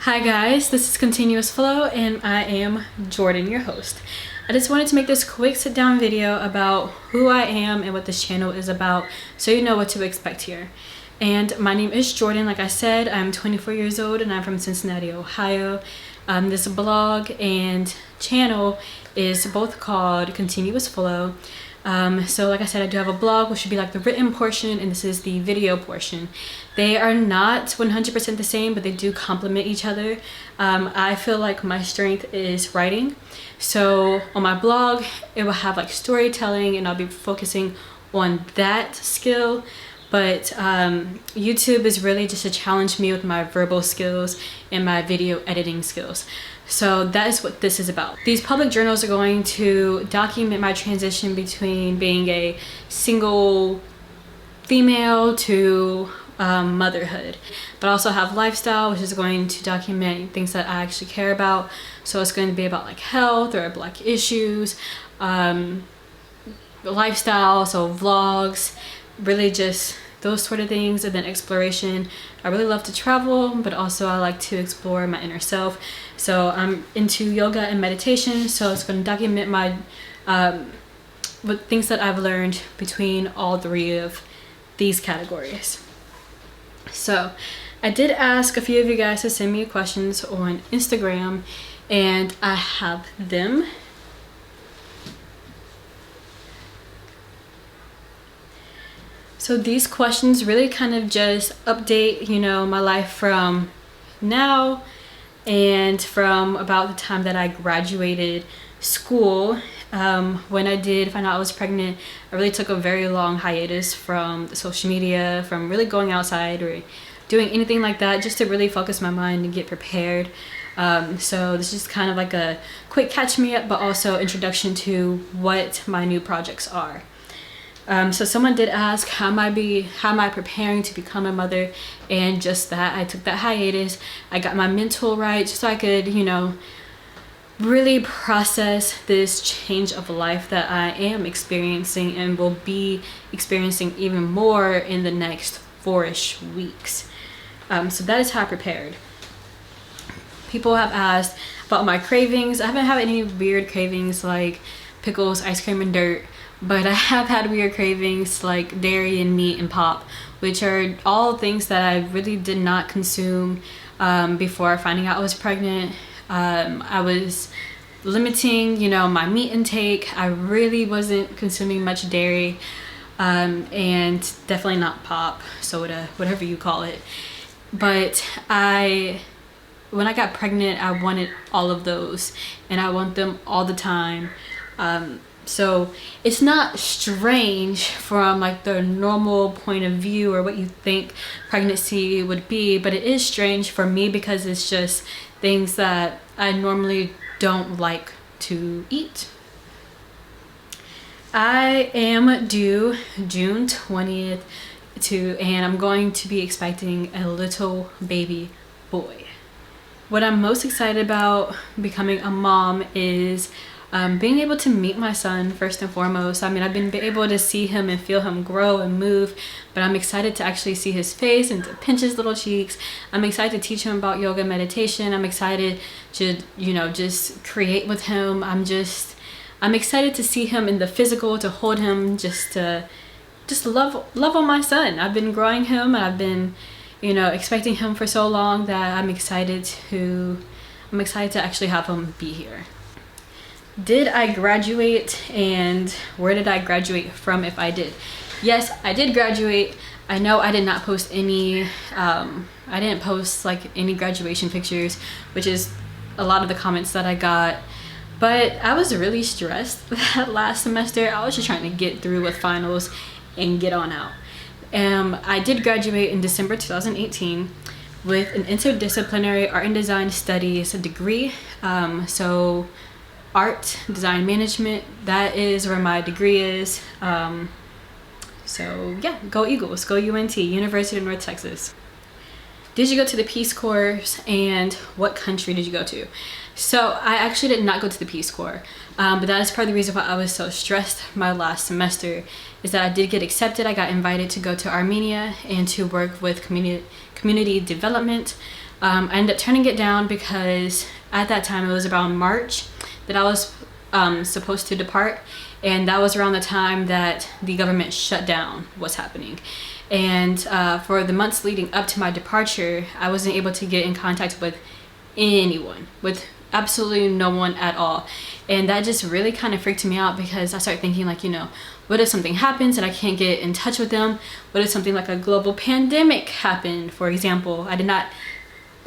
Hi guys, this is Continuous Flow and I am Jordan, your host. I just wanted to make this quick sit down video about who I am and what this channel is about so you know what to expect here. And my name is Jordan. Like I said, I'm 24 years old and I'm from Cincinnati, Ohio. This blog and channel is both called Continuous Flow. So like I said, I do have a blog, which should be like the written portion, and this is the video portion. They are not 100% the same, but they do complement each other. I feel like my strength is writing. So on my blog, it will have like storytelling and I'll be focusing on that skill. But YouTube is really just to challenge me with my verbal skills and my video editing skills. So that is what this is about. These public journals are going to document my transition between being a single female to motherhood, but also have lifestyle, which is going to document things that I actually care about. So it's going to be about like health or Black issues, lifestyle, so vlogs, really just those sort of things. And then exploration. I really love to travel, but also I like to explore my inner self. So I'm into yoga and meditation, so it's going to document my what things that I've learned between all three of these categories. So I did ask a few of you guys to send me questions on Instagram, and I have them. So these questions really kind of just update, my life from now and from about the time that I graduated school. When I did find out I was pregnant, I really took a very long hiatus from social media, from really going outside or doing anything like that, just to really focus my mind and get prepared. So this is kind of like a quick catch me up, but also introduction to what my new projects are. So someone did ask how am I preparing to become a mother, and just that I took that hiatus. I got my mental right just so I could, really process this change of life that I am experiencing and will be experiencing even more in the next 4-ish weeks. So that is how I prepared. People have asked about my cravings. I haven't had any weird cravings like pickles, ice cream, and dirt. But I have had weird cravings like dairy and meat and pop, which are all things that I really did not consume before finding out I was pregnant. I was limiting, my meat intake. I really wasn't consuming much dairy, and definitely not pop, soda, whatever you call it. But when I got pregnant, I wanted all of those, and I want them all the time. So it's not strange from like the normal point of view or what you think pregnancy would be, but it is strange for me because it's just things that I normally don't like to eat. I am due June 20th and I'm going to be expecting a little baby boy. What I'm most excited about becoming a mom is being able to meet my son first and foremost. I've been able to see him and feel him grow and move, but I'm excited to actually see his face and to pinch his little cheeks. I'm excited to teach him about yoga and meditation. I'm excited to, just create with him. I'm excited to see him in the physical, to hold him, just love on my son. I've been growing him and I've been, expecting him for so long that I'm excited to actually have him be here. Did I graduate, and where did I graduate from if I did? Yes, I did graduate. I know I did not post any, I didn't post like any graduation pictures, which is a lot of the comments that I got. But I was really stressed that last semester. I was just trying to get through with finals and get on out. I did graduate in December 2018 with an interdisciplinary art and design studies degree. So art, design management, that is where my degree is. So yeah, go Eagles, go UNT, University of North Texas. Did you go to the Peace Corps, and what country did you go to? So I actually did not go to the Peace Corps, but that is part of the reason why I was so stressed my last semester, is that I did get accepted. I got invited to go to Armenia and to work with community development. I ended up turning it down because at that time it was around March that I was supposed to depart, and that was around the time that the government shutdown was happening. And for the months leading up to my departure, I wasn't able to get in contact with anyone, with absolutely no one at all. And that just really kind of freaked me out, because I started thinking, like, what if something happens and I can't get in touch with them? What if something like a global pandemic happened, for example? I did not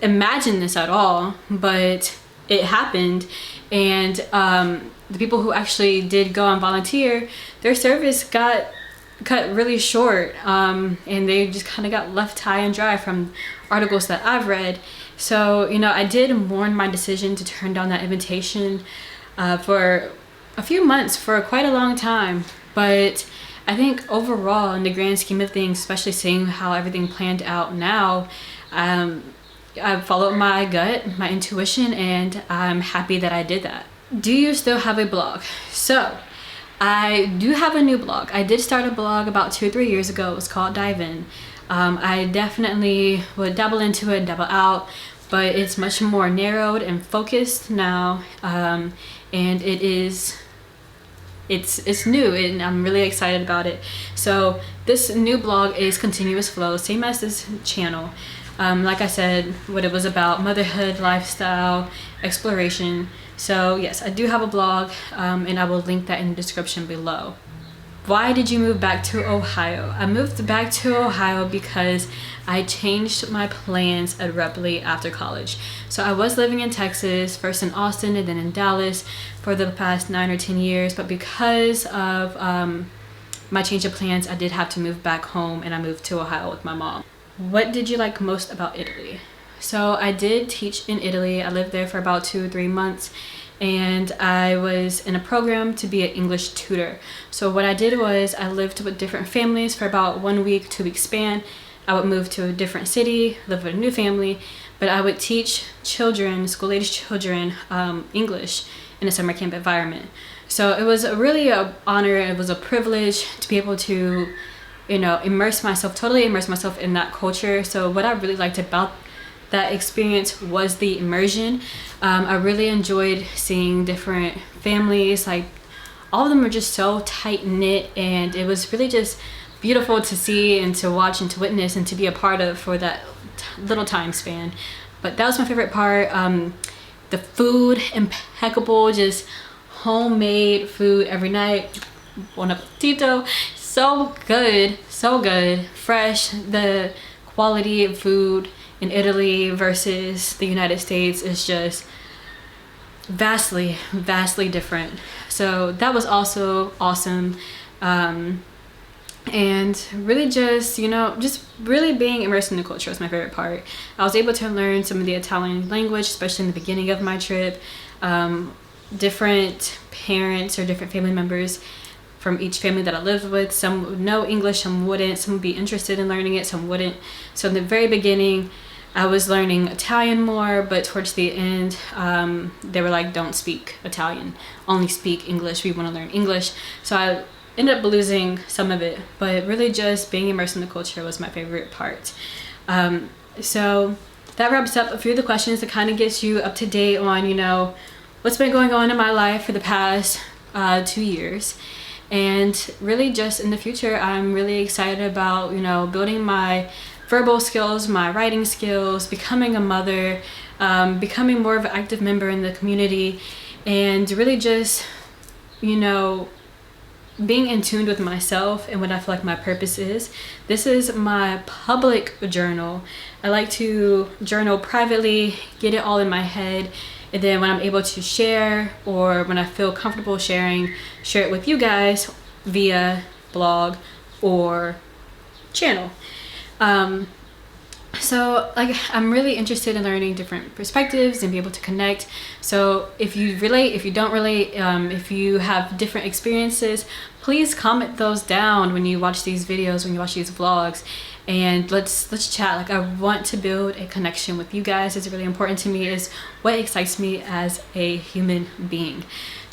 imagine this at all, but it happened. And the people who actually did go and volunteer, their service got cut really short, and they just kind of got left high and dry from articles that I've read. So I did mourn my decision to turn down that invitation for a few months, for quite a long time. But I think overall, in the grand scheme of things, especially seeing how everything planned out now, I followed my gut, my intuition, and I'm happy that I did that. Do you still have a blog? So I do have a new blog. I did start a blog about 2 or 3 years ago. It was called Dive In. I definitely would dabble into it, dabble out, but it's much more narrowed and focused now, and it's new, and I'm really excited about it. So this new blog is continuous flow, same as this channel. Like I said, what it was about: motherhood, lifestyle, exploration. So yes, I do have a blog, and I will link that in the description below. Why did you move back to Ohio? I moved back to Ohio because I changed my plans abruptly after college. So I was living in Texas, first in Austin and then in Dallas for the past 9 or 10 years. But because of my change of plans, I did have to move back home, and I moved to Ohio with my mom. What did you like most about Italy? So I did teach in Italy. I lived there for about 2 or 3 months, and I was in a program to be an English tutor. So what I did was I lived with different families for about 1 week, 2 week span. I would move to a different city, live with a new family, but I would teach children, school-age children, English in a summer camp environment. So it was really an honor. It was a privilege to be able to, totally immerse myself in that culture. So what I really liked about that experience was the immersion. I really enjoyed seeing different families. Like, all of them were just so tight-knit, and it was really just beautiful to see and to watch and to witness and to be a part of for that little time span. But that was my favorite part. The food, impeccable, just homemade food every night. Buon appetito. So good, fresh. The quality of food in Italy versus the United States is just vastly different. So that was also awesome. And really just really being immersed in the culture was my favorite part. I was able to learn some of the Italian language, especially in the beginning of my trip. Different parents or different family members from each family that I lived with. Some would know English, some wouldn't. Some would be interested in learning it, some wouldn't. So in the very beginning, I was learning Italian more, but towards the end, they were like, don't speak Italian, only speak English. We want to learn English. So I ended up losing some of it, but really just being immersed in the culture was my favorite part. So that wraps up a few of the questions that kind of gets you up to date on, what's been going on in my life for the past 2 years. And really just in the future, I'm really excited about, building my verbal skills, my writing skills, becoming a mother, becoming more of an active member in the community, and really just, being in tune with myself and what I feel like my purpose is. This is my public journal. I like to journal privately, get it all in my head, and then when I'm able to share, or when I feel comfortable sharing, share it with you guys via blog or channel. So I'm really interested in learning different perspectives and be able to connect. So if you relate, if you don't relate, if you have different experiences, please comment those down when you watch these videos, when you watch these vlogs, and let's chat. I want to build a connection with you guys. It's really important to me, is what excites me as a human being.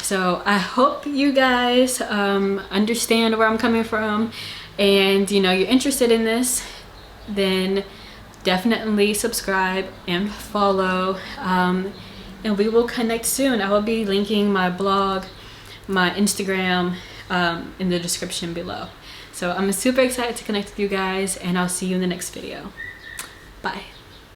So I hope you guys understand where I'm coming from, and you're interested in this. Then definitely subscribe and follow, and we will connect soon. I will be linking my blog, my Instagram, in the description below. So I'm super excited to connect with you guys, and I'll see you in the next video. Bye.